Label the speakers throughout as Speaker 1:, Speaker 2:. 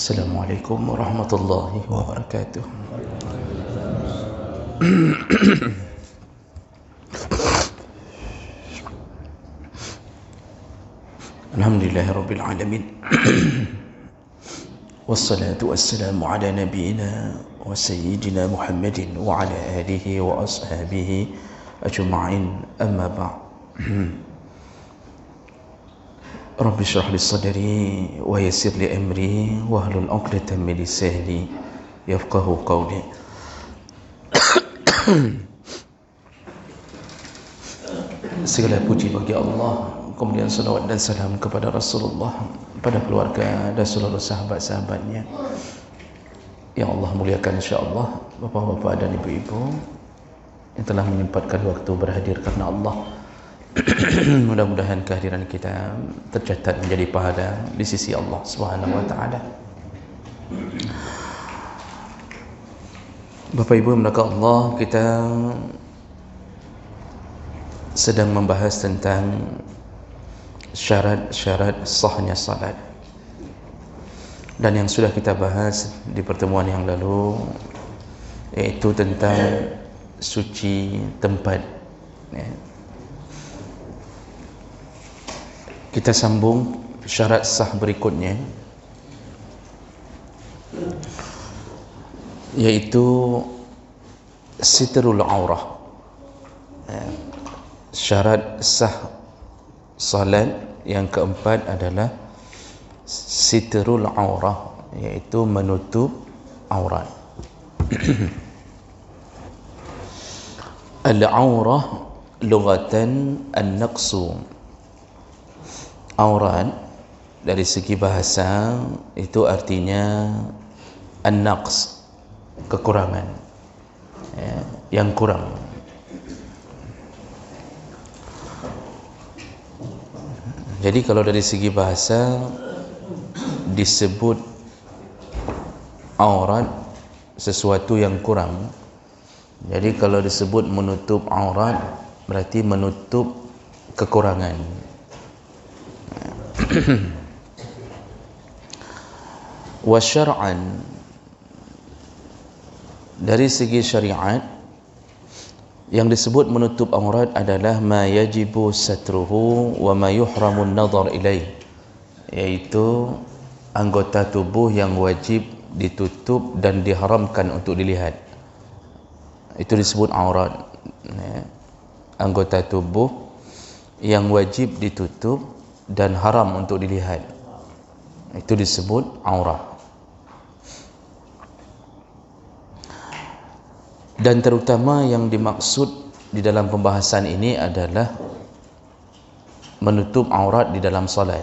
Speaker 1: Assalamualaikum warahmatullahi wabarakatuh. Alhamdulillahirabbil alamin. Wassalatu wassalamu ala nabiyyina wa sayyidina Muhammadin wa ala alihi wa ashabihi ajma'in. Amma ba'd. Rabbi shrah li sadri wa yassir li amri wahlul 'uqdatam min lisani yafqahu qawli. Segala puji bagi Allah, kemudian salawat dan salam kepada Rasulullah, pada keluarga dan seluruh sahabat-sahabatnya yang Allah muliakan, insya-Allah. Bapak-bapak dan ibu-ibu yang telah menyempatkan waktu berhadir karena Allah, mudah-mudahan kehadiran kita tercatat menjadi pahala di sisi Allah Subhanahu wa taala. Bapak Ibu yang dimuliakan Allah, kita sedang membahas tentang syarat-syarat sahnya salat. Dan yang sudah kita bahas di pertemuan yang lalu yaitu tentang suci tempat, ya. Kita sambung syarat sah berikutnya, yaitu sitrul aurah. Syarat sah salat yang keempat adalah sitrul aurah, yaitu menutup aurat. Al-aurah lughatan an-naqsu. Aurat dari segi bahasa itu artinya an-naqs, kekurangan, ya, yang kurang. Jadi kalau dari segi bahasa disebut aurat sesuatu yang kurang. Jadi kalau disebut menutup aurat berarti menutup kekurangan. Wa syar'an, dari segi syariat yang disebut menutup aurat adalah ma yajibu satruhu wa ma yuhramu an-nadhar ilaih, yaitu anggota tubuh yang wajib ditutup dan diharamkan untuk dilihat. Itu disebut aurat, ya. Anggota tubuh yang wajib ditutup dan haram untuk dilihat, itu disebut aurat. Dan terutama yang dimaksud di dalam pembahasan ini adalah menutup aurat di dalam salat.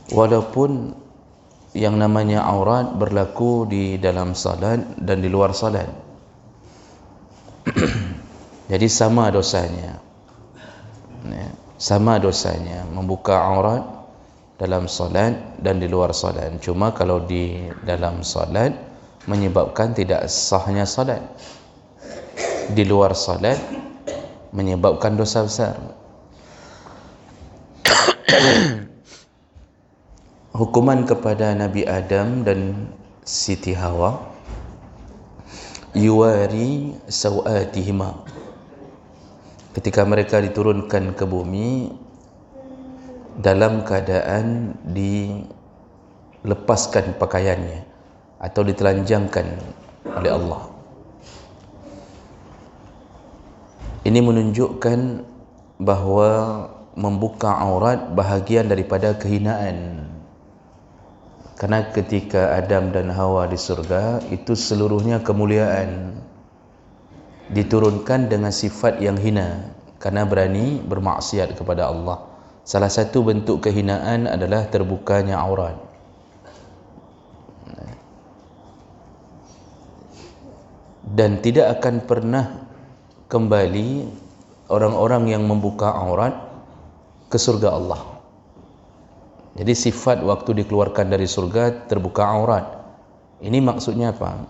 Speaker 1: Walaupun yang namanya aurat berlaku di dalam salat dan di luar salat. Jadi sama dosanya, ya. Sama dosanya membuka aurat dalam salat dan di luar salat. Cuma kalau di dalam salat menyebabkan tidak sahnya salat, di luar salat menyebabkan dosa besar. Hukuman kepada Nabi Adam dan Siti Hawa, yuwari sawatihima, ketika mereka diturunkan ke bumi dalam keadaan dilepaskan pakaiannya atau ditelanjangkan oleh Allah. Ini menunjukkan bahawa membuka aurat bahagian daripada kehinaan. Karena ketika Adam dan Hawa di surga, itu seluruhnya kemuliaan, diturunkan dengan sifat yang hina karena berani bermaksiat kepada Allah. Salah satu bentuk kehinaan adalah terbukanya aurat. Dan tidak akan pernah kembali orang-orang yang membuka aurat ke surga Allah. Jadi sifat waktu dikeluarkan dari surga terbuka aurat. Ini maksudnya apa?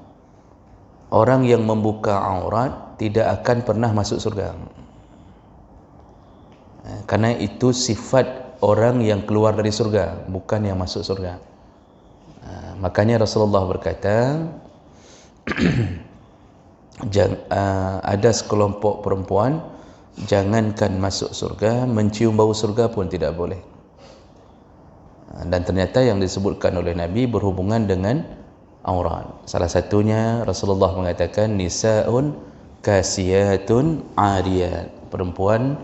Speaker 1: Orang yang membuka aurat tidak akan pernah masuk surga. Karena itu sifat orang yang keluar dari surga, bukan yang masuk surga. Makanya Rasulullah berkata, ada sekelompok perempuan jangankan masuk surga, mencium bau surga pun tidak boleh. Dan ternyata yang disebutkan oleh Nabi berhubungan dengan aurat. Salah satunya Rasulullah mengatakan nisaun kasiyatun ariyat, perempuan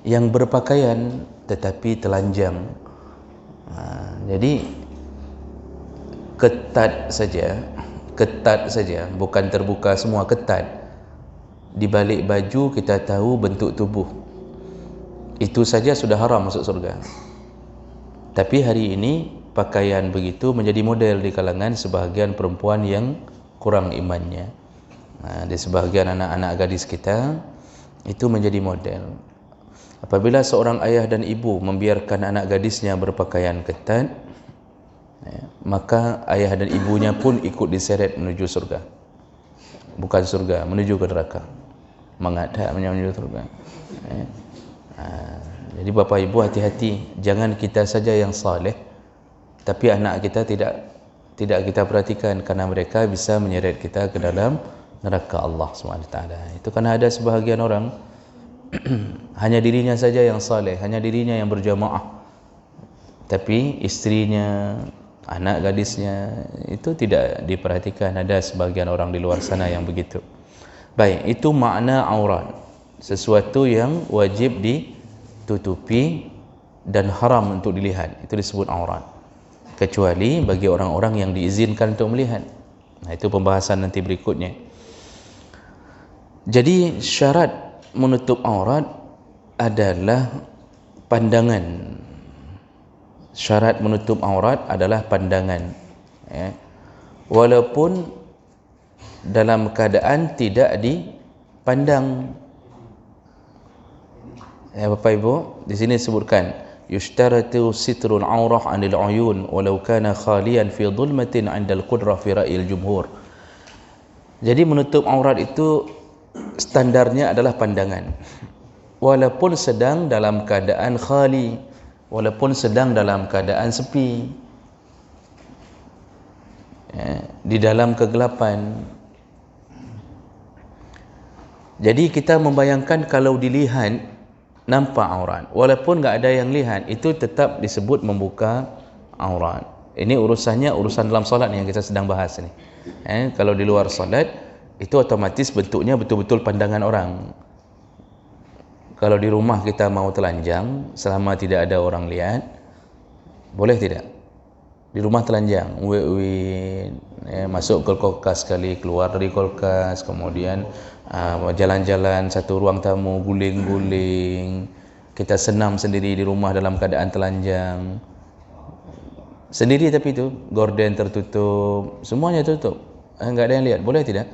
Speaker 1: yang berpakaian tetapi telanjang. Jadi ketat saja, bukan terbuka semua, ketat. Di balik baju kita tahu bentuk tubuh, itu saja sudah haram masuk surga. Tapi hari ini pakaian begitu menjadi model di kalangan sebahagian perempuan yang kurang imannya. Di sebahagian anak-anak gadis kita itu menjadi model. Apabila seorang ayah dan ibu membiarkan anak gadisnya berpakaian ketat, maka ayah dan ibunya pun ikut diseret menuju surga. Bukan surga, menuju ke neraka. Menghadap menuju surga. Jadi bapa ibu hati-hati, jangan kita saja yang saleh, tapi anak kita tidak kita perhatikan, karena mereka bisa menyeret kita ke dalam neraka Allah SWT. Itu karena ada sebahagian orang hanya dirinya saja yang saleh, hanya dirinya yang berjamaah, tapi istrinya, anak gadisnya itu tidak diperhatikan. Ada sebagian orang di luar sana yang begitu. Baik, itu makna aurat, sesuatu yang wajib ditutupi dan haram untuk dilihat, itu disebut aurat, kecuali bagi orang-orang yang diizinkan untuk melihat. Itu pembahasan nanti berikutnya. Jadi syarat menutup aurat adalah pandangan. Syarat menutup aurat adalah pandangan, walaupun dalam keadaan tidak dipandang. Bapak Ibu, di sini disebutkan yushtaratu sitrul aurah 'anil 'uyun walau kana khalian fi dhulmatin 'inda al-qudrah fi ra'il jumhur. Jadi menutup aurat itu standarnya adalah pandangan, walaupun sedang dalam keadaan khali, walaupun sedang dalam keadaan sepi, di dalam kegelapan. Jadi kita membayangkan kalau dilihat nampak aurat, walaupun enggak ada yang lihat, itu tetap disebut membuka aurat. Ini urusannya urusan dalam solat yang kita sedang bahas ni. Kalau di luar solat itu otomatis bentuknya betul-betul pandangan orang. Kalau di rumah kita mau telanjang selama tidak ada orang lihat, boleh tidak? Di rumah telanjang, masuk ke kulkas sekali, keluar dari kulkas, kemudian jalan-jalan satu ruang tamu, guling-guling, kita senam sendiri di rumah dalam keadaan telanjang sendiri, tapi itu gorden tertutup, semuanya tutup, enggak ada yang lihat, boleh tidak?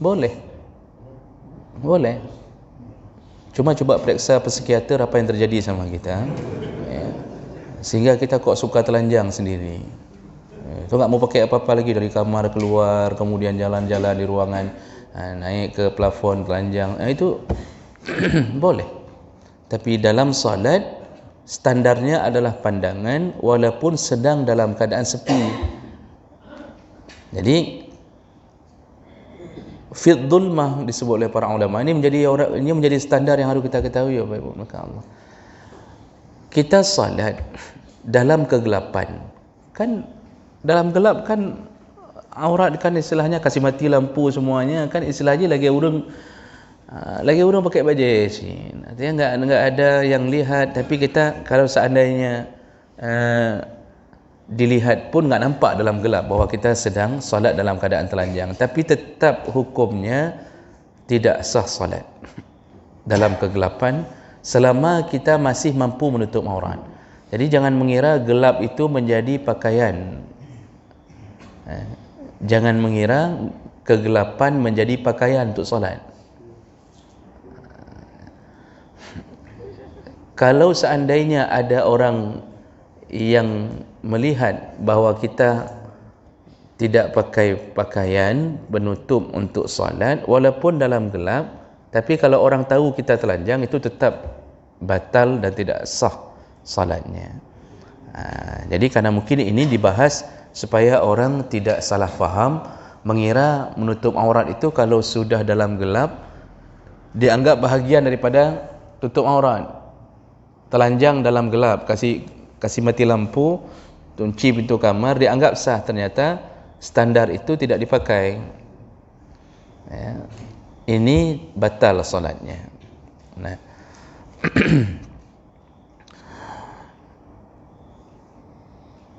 Speaker 1: Boleh. Cuma cuba periksa psikiater apa yang terjadi sama kita, sehingga kita kok suka telanjang sendiri. Itu enggak mau pakai apa-apa lagi, dari kamar keluar, kemudian jalan-jalan di ruangan, naik ke plafon telanjang, itu boleh. Tapi dalam salat standarnya adalah pandangan walaupun sedang dalam keadaan sepi. Jadi fi dhulmah disebut oleh para ulama, ini menjadi standar yang harus kita ketahui, Bapak Ibu. Maka Allah, kita salat dalam kegelapan, kan dalam gelap kan aurat, kan istilahnya kasih mati lampu semuanya, kan istilahnya lagi urang pakai baju sini, artinya enggak ada yang lihat. Tapi kita kalau seandainya dilihat pun enggak nampak dalam gelap bahwa kita sedang solat dalam keadaan telanjang, tapi tetap hukumnya tidak sah solat dalam kegelapan selama kita masih mampu menutup aurat. Jadi jangan mengira gelap itu menjadi pakaian. Jangan mengira kegelapan menjadi pakaian untuk solat. Kalau seandainya ada orang yang melihat bahawa kita tidak pakai pakaian penutup untuk solat walaupun dalam gelap, tapi kalau orang tahu kita telanjang, itu tetap batal dan tidak sah solatnya. Jadi karena mungkin ini dibahas supaya orang tidak salah faham mengira menutup aurat itu kalau sudah dalam gelap dianggap bahagian daripada tutup aurat. Telanjang dalam gelap, kasih mati lampu, kunci pintu kamar, dianggap sah. Ternyata standar itu tidak dipakai. Ya. Ini batal solatnya. Nah.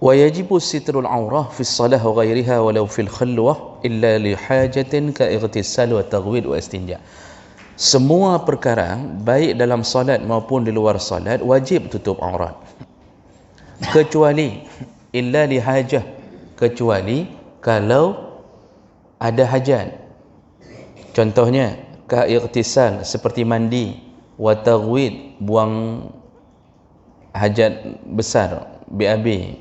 Speaker 1: Wa yajibu sitrul aurah fi shalah wa ghairiha walau fil khalwah illa li hajatin ka ightisal wa taghwid wa istinja. Semua perkara baik dalam solat maupun di luar solat wajib tutup aurat, kecuali illa li hajah, kecuali kalau ada hajat. Contohnya ka ightisal, seperti mandi, wa taghwid, buang hajat besar, BAB,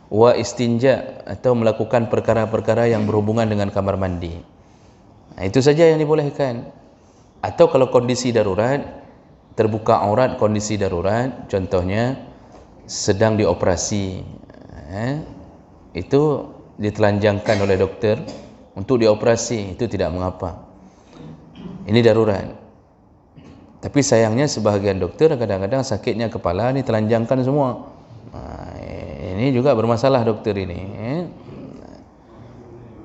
Speaker 1: wa istinja, atau melakukan perkara-perkara yang berhubungan dengan kamar mandi. Itu saja yang dibolehkan. Atau kalau kondisi darurat, terbuka aurat kondisi darurat, contohnya sedang dioperasi, itu ditelanjangkan oleh dokter untuk dioperasi, itu tidak mengapa. Ini darurat. Tapi sayangnya sebahagian dokter kadang-kadang sakitnya kepala ditelanjangkan semua. Ini juga bermasalah dokter ini.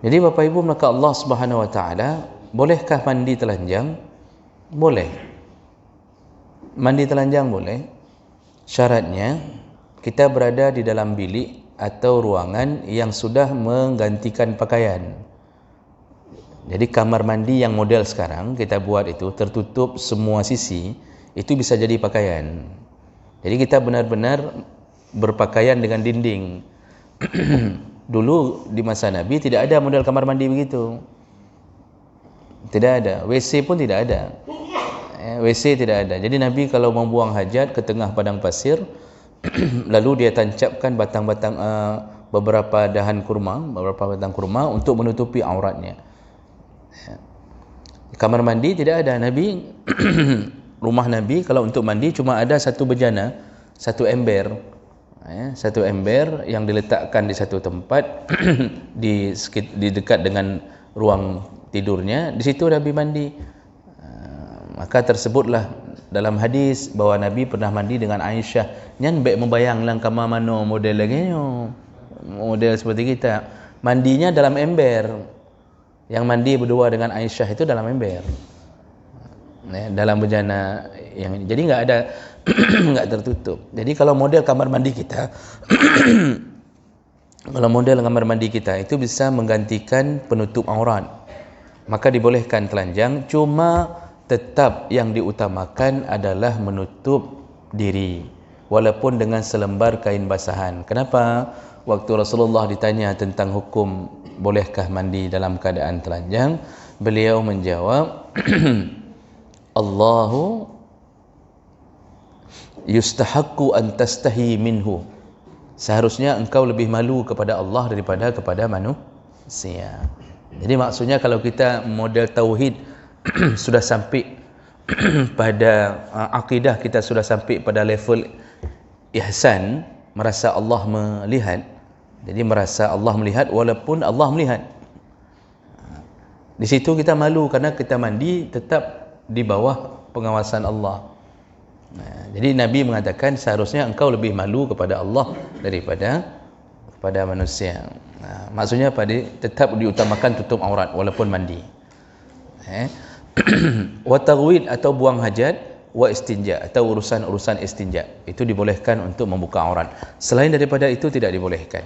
Speaker 1: Jadi Bapak Ibu, maka Allah Subhanahu Wa Taala, bolehkah mandi telanjang? Boleh. Mandi telanjang boleh. Syaratnya kita berada di dalam bilik atau ruangan yang sudah menggantikan pakaian. Jadi kamar mandi yang model sekarang kita buat itu tertutup semua sisi, itu bisa jadi pakaian. Jadi kita benar-benar berpakaian dengan dinding. Dulu di masa Nabi tidak ada model kamar mandi begitu. Tidak ada. WC pun tidak ada. WC tidak ada. Jadi Nabi kalau membuang hajat ke tengah padang pasir, lalu dia tancapkan batang-batang beberapa batang kurma untuk menutupi auratnya. Kamar mandi tidak ada. Nabi rumah Nabi kalau untuk mandi cuma ada satu bejana, satu ember. Satu ember yang diletakkan di satu tempat di dekat dengan ruang tidurnya. Di situ Nabi mandi. Maka tersebutlah dalam hadis bahawa Nabi pernah mandi dengan Aisyah. Nyan baik membayang lang kamar mano model lagi model seperti kita. Mandinya dalam ember. Yang mandi berdua dengan Aisyah itu dalam ember. Dalam bejana yang jadi enggak ada enggak tertutup. Jadi kalau model kamar mandi kita kalau model kamar mandi kita itu bisa menggantikan penutup aurat, maka dibolehkan telanjang, cuma tetap yang diutamakan adalah menutup diri walaupun dengan selembar kain basahan. Kenapa? Waktu Rasulullah ditanya tentang hukum bolehkah mandi dalam keadaan telanjang, beliau menjawab Allahu yustahaqqu an tastahi minhu. Seharusnya engkau lebih malu kepada Allah daripada kepada manusia. Jadi maksudnya kalau kita model tauhid sudah sampai pada akidah kita sudah sampai pada level ihsan, merasa Allah melihat. Jadi merasa Allah melihat walaupun Allah melihat. Di situ kita malu karena kita mandi tetap di bawah pengawasan Allah. Jadi Nabi mengatakan seharusnya engkau lebih malu kepada Allah daripada kepada manusia. Maksudnya apa? Tetap diutamakan tutup aurat walaupun mandi. Wa taghwid atau buang hajat, wa istinja atau urusan-urusan istinja, itu dibolehkan untuk membuka aurat. Selain daripada itu tidak dibolehkan.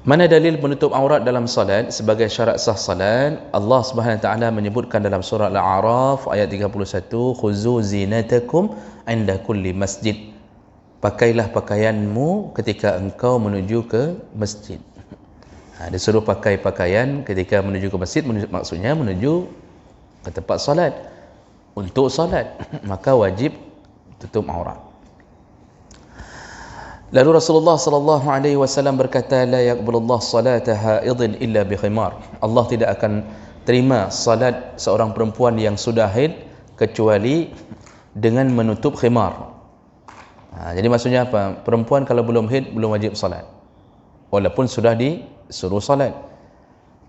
Speaker 1: Mana dalil menutup aurat dalam salat sebagai syarat sah salat? Allah Subhanahu wa taala menyebutkan dalam surah Al-A'raf ayat 31, khuzu zinatakum 'inda kulli masjid. Pakailah pakaianmu ketika engkau menuju ke masjid. Disuruh pakai pakaian ketika menuju ke masjid, maksudnya menuju ke tempat solat. Untuk solat maka wajib tutup aurat. Lalu Rasulullah sallallahu alaihi wasallam berkata, la yaqbalullah salata haidin illa bi khimar. Allah tidak akan terima salat seorang perempuan yang sudah haid kecuali dengan menutup khimar. Jadi maksudnya apa? Perempuan kalau belum haid belum wajib salat. walaupun sudah disuruh salat.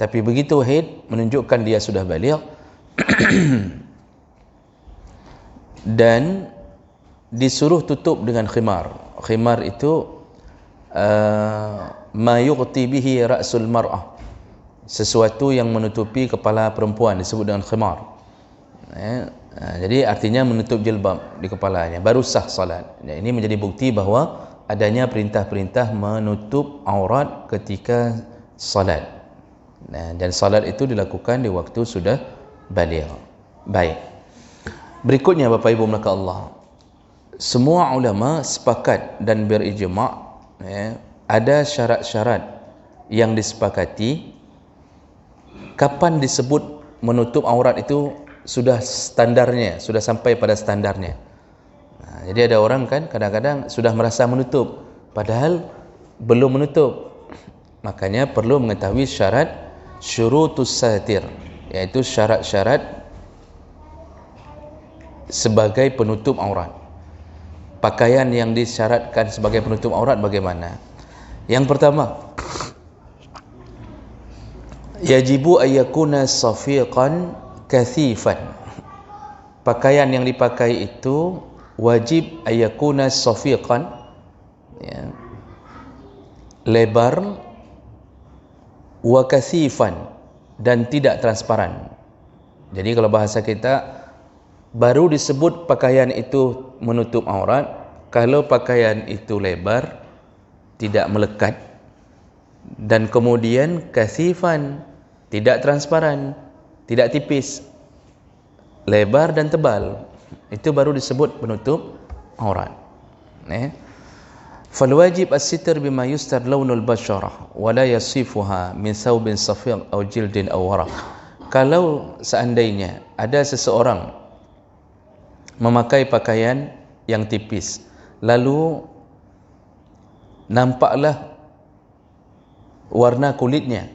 Speaker 1: Tapi begitu haid menunjukkan dia sudah baligh dan disuruh tutup dengan khimar. Khimar itu ma yughti bihi ra'sul mar'ah, sesuatu yang menutupi kepala perempuan disebut dengan khimar. Jadi artinya menutup jilbab di kepalanya, baru sah salat. Ini menjadi bukti bahawa adanya perintah-perintah menutup aurat ketika salat. Dan salat itu dilakukan di waktu sudah baligh. Baik. Berikutnya Bapak Ibu melakukan Allah, semua ulama sepakat dan berijma', ada syarat-syarat yang disepakati kapan disebut menutup aurat itu sudah standarnya, sudah sampai pada standarnya. Jadi ada orang kan kadang-kadang sudah merasa menutup padahal belum menutup. Makanya perlu mengetahui syarat syurutus satir, yaitu syarat-syarat sebagai penutup aurat. Pakaian yang disyaratkan sebagai penutup aurat bagaimana? Yang pertama, yajibu ayyakuna safiqan kathifan. Pakaian yang dipakai itu wajib ayyakuna safiqan, lebar, wa kathifan, dan tidak transparan. Jadi kalau bahasa kita, baru disebut pakaian itu menutup aurat kalau pakaian itu lebar, tidak melekat, dan kemudian kathifan, tidak transparan, tidak tipis, lebar dan tebal. Itu baru disebut penutup aurat. Fal wajib as-sitr bima yustar lawnul basharah wa la yasifuha min thawbin safiq aw jildin aw waraq. Kalau seandainya ada seseorang memakai pakaian yang tipis, lalu nampaklah warna kulitnya.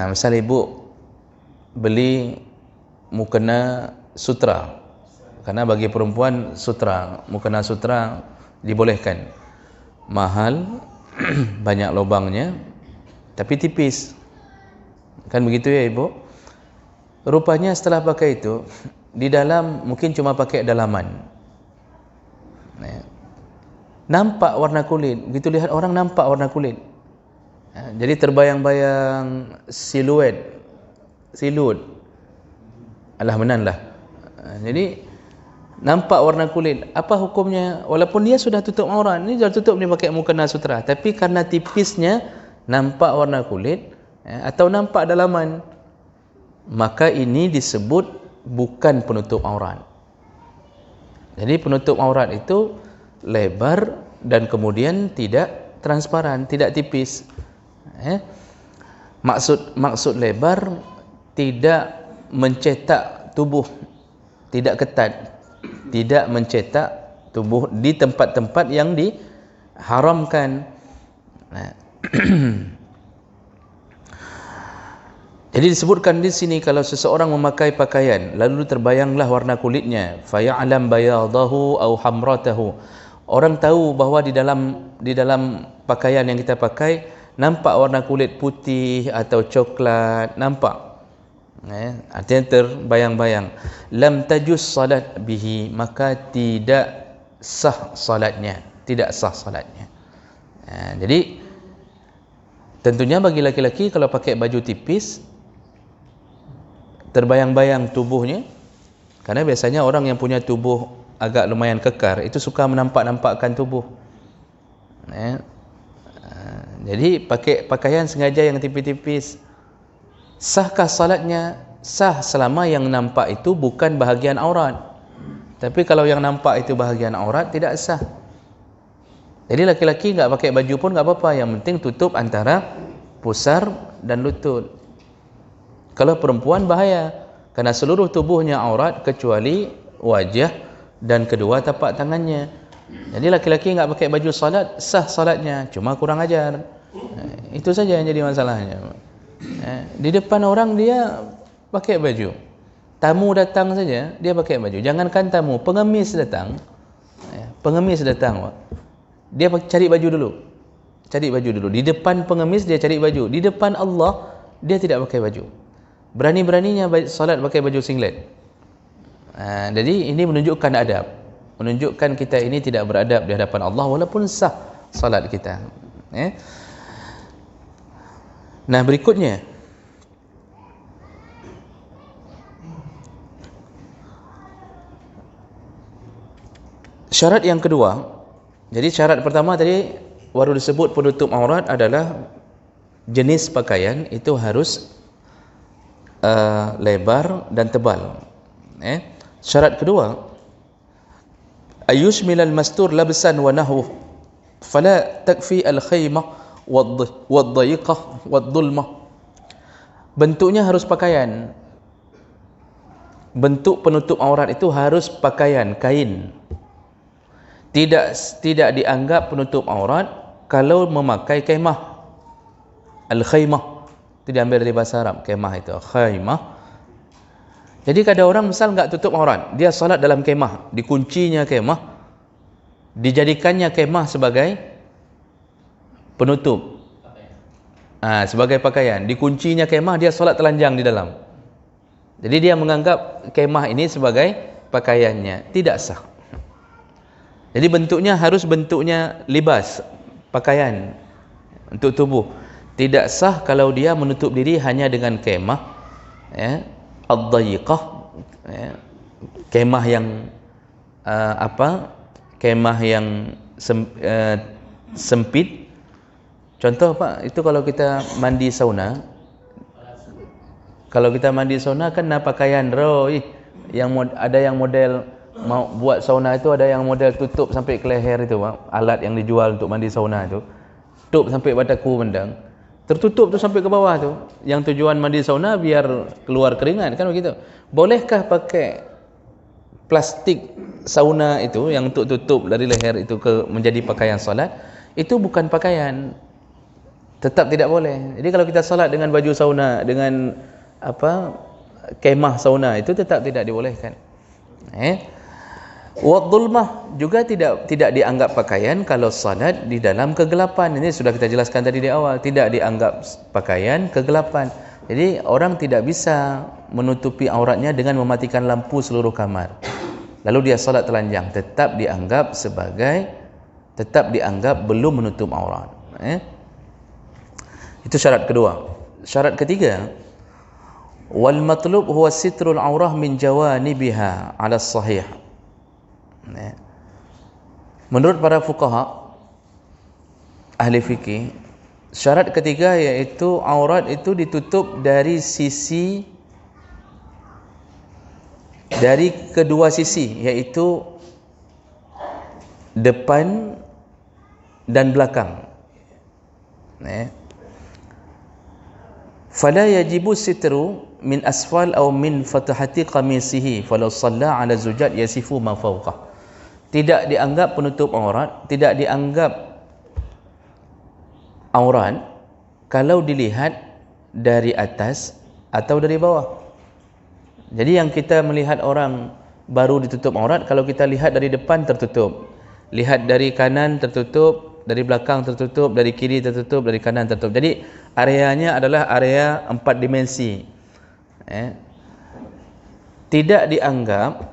Speaker 1: Misal ibu beli mukena sutra, karena bagi perempuan sutra, mukena sutra dibolehkan, mahal, banyak lubangnya, tapi tipis, kan begitu ya ibu. Rupanya setelah pakai itu, di dalam mungkin cuma pakai dalaman, nampak warna kulit. Begitu lihat orang nampak warna kulit, jadi terbayang-bayang siluet, alah menanlah. Jadi nampak warna kulit. Apa hukumnya? Walaupun dia sudah tutup aurat, ni sudah tutup ni pakai mukena sutra, tapi karena tipisnya nampak warna kulit, atau nampak dalaman, maka ini disebut bukan penutup aurat. Jadi penutup aurat itu lebar dan kemudian tidak transparan, tidak tipis. Maksud lebar, tidak mencetak tubuh, tidak ketat, tidak mencetak tubuh di tempat-tempat yang diharamkan. Jadi disebutkan di sini, kalau seseorang memakai pakaian lalu terbayanglah warna kulitnya, faya'lam bayadahu aw hamratahu, orang tahu bahawa di dalam pakaian yang kita pakai nampak warna kulit putih atau coklat, nampak, artinya terbayang-bayang, lam tajuz salat bihi, maka tidak sah salatnya, jadi tentunya bagi laki-laki kalau pakai baju tipis terbayang-bayang tubuhnya, karena biasanya orang yang punya tubuh agak lumayan kekar itu suka menampak-nampakkan tubuh. Jadi pakai pakaian sengaja yang tipis-tipis, sahkah salatnya? Sah selama yang nampak itu bukan bahagian aurat. Tapi kalau yang nampak itu bahagian aurat, tidak sah. Jadi laki-laki enggak pakai baju pun enggak apa-apa, yang penting tutup antara pusar dan lutut. Kalau perempuan bahaya, karena seluruh tubuhnya aurat kecuali wajah dan kedua tapak tangannya. Jadi laki-laki enggak pakai baju salat, sah salatnya, cuma kurang ajar. Itu saja yang jadi masalahnya. Di depan orang dia pakai baju, tamu datang saja dia pakai baju. Jangankan tamu, pengemis datang, dia cari baju dulu. cari baju dulu. Di depan pengemis dia cari baju. Di depan Allah dia tidak pakai baju. Berani-beraninya solat pakai baju singlet. Jadi ini menunjukkan adab. Menunjukkan kita ini tidak beradab di hadapan Allah walaupun sah solat kita. Nah, berikutnya syarat yang kedua. Jadi syarat pertama tadi baru disebut penutup aurat adalah jenis pakaian itu harus lebar dan tebal. Syarat kedua, ayushmilal mastur labsan wa nahwu fala takfi al khaymah wad-dhayiqah wad-dhulmah. Bentuknya harus pakaian. Bentuk penutup aurat itu harus pakaian, kain. Tidak dianggap penutup aurat kalau memakai kemah. Al-khaymah itu diambil dari bahasa Arab, kemah itu khaymah. Jadi kadang orang misal enggak tutup aurat, dia solat dalam kemah, dikuncinya kemah, dijadikannya kemah sebagai penutup. Sebagai pakaian, dikuncinya kemah, dia solat telanjang di dalam. Jadi dia menganggap kemah ini sebagai pakaiannya, tidak sah. Jadi bentuknya harus bentuknya libas, pakaian untuk tubuh. Tidak sah kalau dia menutup diri hanya dengan kemah, ad-dhayiqah, kemah yang kemah yang sempit. Contoh Pak, itu kalau kita mandi sauna. Kalau kita mandi sauna kan pakaian yang ada yang model mau buat sauna itu, ada yang model tutup sampai ke leher itu Pak, alat yang dijual untuk mandi sauna itu. Tutup sampai bataku mendang. Tertutup tu sampai ke bawah tu. Yang tujuan mandi sauna biar keluar keringat kan begitu. Bolehkah pakai plastik sauna itu yang untuk tutup dari leher itu menjadi pakaian solat? Itu bukan pakaian. Tetap tidak boleh. Jadi kalau kita solat dengan baju sauna, dengan kemah sauna, itu tetap tidak dibolehkan. Wadhulmah juga tidak dianggap pakaian kalau salat di dalam kegelapan. Ini sudah kita jelaskan tadi di awal, tidak dianggap pakaian kegelapan. Jadi orang tidak bisa menutupi auratnya dengan mematikan lampu seluruh kamar. Lalu dia salat telanjang, tetap dianggap belum menutup aurat. Itu syarat kedua. Syarat ketiga, wal matlub huwa sitrul aurah min jawanibiha 'ala sahih. Menurut para fuqaha ahli fikih, syarat ketiga yaitu aurat itu ditutup dari kedua sisi, yaitu depan dan belakang. Fala yajibu sitru min asfal aw min fatahati qamisihi falau shalla 'ala zujat yasifu ma fawqah. Tidak dianggap penutup aurat, tidak dianggap aurat kalau dilihat dari atas atau dari bawah. Jadi yang kita melihat orang baru ditutup aurat, kalau kita lihat dari depan tertutup, lihat dari kanan tertutup, dari belakang tertutup, dari kiri tertutup, dari kanan tertutup. Jadi areanya adalah area 4 dimensi. Tidak dianggap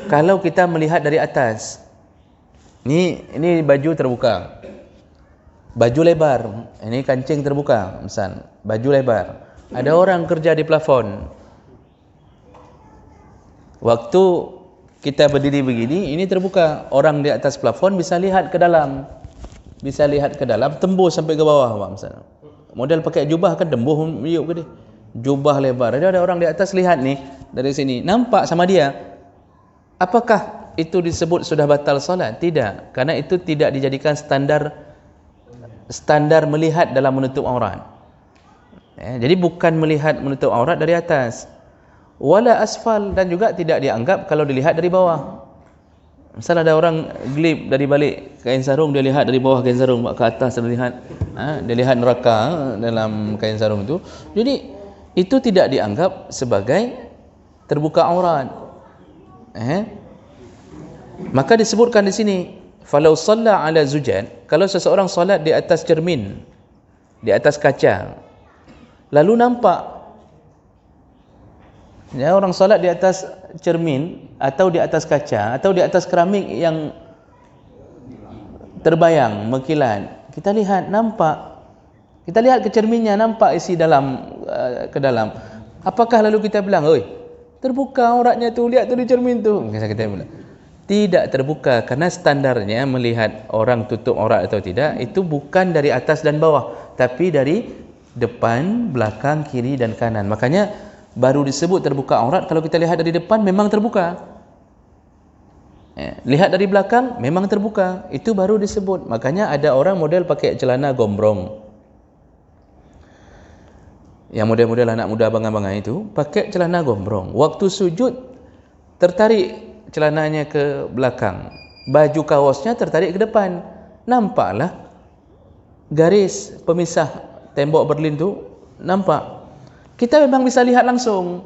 Speaker 1: kalau kita melihat dari atas. Ini baju terbuka, baju lebar, ini kancing terbuka, misal baju lebar. Ada orang kerja di plafon. Waktu kita berdiri begini, ini terbuka, orang di atas plafon bisa lihat ke dalam, tembus sampai ke bawah, Pak, misalnya. Model pakai jubah kan tembus miup ke dia. Jubah lebar. Ada orang di atas lihat nih dari sini, nampak sama dia. Apakah itu disebut sudah batal salat? Tidak, karena itu tidak dijadikan standar melihat dalam menutup aurat. Jadi bukan melihat menutup aurat dari atas. Wala asfal, dan juga tidak dianggap kalau dilihat dari bawah. Misal ada orang gelip dari balik kain sarung, dia lihat dari bawah kain sarung ke atas, dia lihat neraka dalam kain sarung itu. Jadi itu tidak dianggap sebagai terbuka aurat. Maka disebutkan di sini falau shalla ala zujad, kalau seseorang solat di atas cermin, di atas kaca, lalu nampak, ya, orang solat di atas cermin atau di atas kaca atau di atas keramik yang terbayang, mengkilat, kita lihat, nampak, kita lihat ke cerminnya, nampak isi dalam, ke dalam, apakah lalu kita bilang, oi, terbuka auratnya tu, lihat tu di cermin tu? Kita bilang tidak terbuka, karena standarnya melihat orang tutup aurat atau tidak itu bukan dari atas dan bawah, tapi dari depan, belakang, kiri dan kanan. Makanya baru disebut terbuka aurat kalau kita lihat dari depan memang terbuka, lihat dari belakang memang terbuka, itu baru disebut. Makanya ada orang model pakai celana gombrong, yang model-model anak muda abang-abangan itu pakai celana gombrong, waktu sujud tertarik celananya ke belakang, baju kaosnya tertarik ke depan, nampaklah garis pemisah tembok Berlin tu, nampak. Kita memang bisa lihat langsung,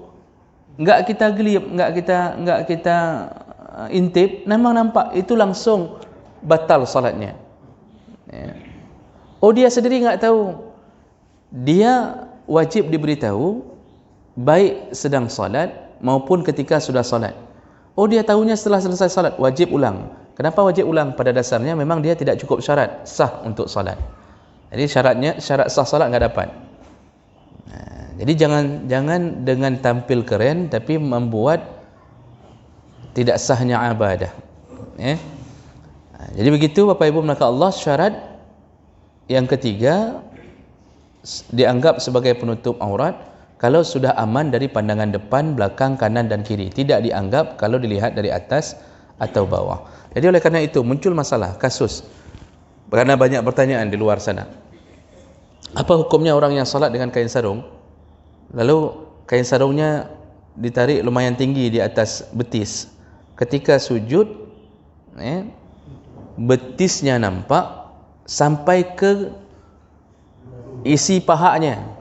Speaker 1: enggak kita gelip, enggak kita intip, memang nampak, itu langsung batal salatnya. Oh, dia sendiri enggak tahu, dia wajib diberitahu baik sedang salat maupun ketika sudah salat. Oh, dia tahunya setelah selesai salat, wajib ulang. Kenapa wajib ulang? Pada dasarnya memang dia tidak cukup syarat sah untuk salat. Jadi syarat sah salat enggak dapat. Jadi jangan dengan tampil keren tapi membuat tidak sahnya ibadah. Jadi begitu Bapak Ibu maka Allah, syarat yang ketiga dianggap sebagai penutup aurat kalau sudah aman dari pandangan depan, belakang, kanan dan kiri. Tidak dianggap kalau dilihat dari atas atau bawah. Jadi oleh karena itu muncul masalah, kasus, karena banyak pertanyaan di luar sana. Apa hukumnya orang yang salat dengan kain sarung, lalu kain sarungnya ditarik lumayan tinggi di atas betis, ketika sujud betisnya nampak sampai ke isi pahanya.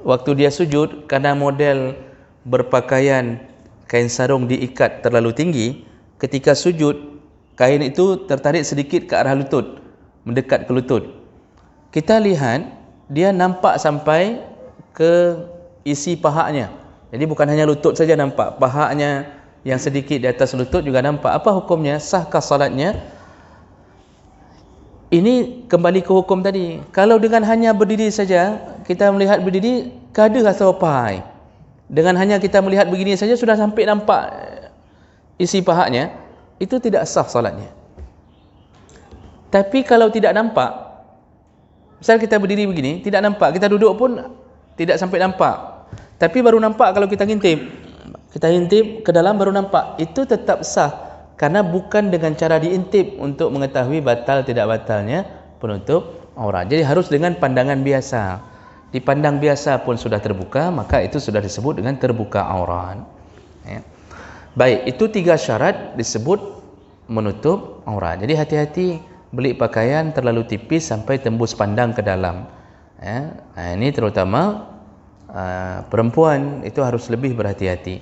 Speaker 1: Waktu dia sujud, karena model berpakaian kain sarung diikat terlalu tinggi, ketika sujud kain itu tertarik sedikit ke arah lutut, mendekat ke lutut. Kita lihat dia nampak sampai ke isi pahanya. Jadi bukan hanya lutut saja nampak, pahanya yang sedikit di atas lutut juga nampak. Apa hukumnya? Sahkah salatnya? Ini kembali ke hukum tadi. Kalau dengan hanya berdiri saja, kita melihat berdiri, kada rasa apa. Dengan hanya kita melihat begini saja sudah sampai nampak isi pahanya, itu tidak sah salatnya. Tapi kalau tidak nampak, misal kita berdiri begini, tidak nampak, kita duduk pun tidak sampai nampak, tapi baru nampak kalau kita ngintip, kita intip ke dalam baru nampak, itu tetap sah. Karena bukan dengan cara diintip untuk mengetahui batal tidak batalnya penutup aurat. Jadi harus dengan pandangan biasa. Dipandang biasa pun sudah terbuka, maka itu sudah disebut dengan terbuka aurat. Baik, itu 3 syarat disebut menutup aurat. Jadi hati-hati beli pakaian terlalu tipis sampai tembus pandang ke dalam. Ini terutama perempuan itu harus lebih berhati-hati.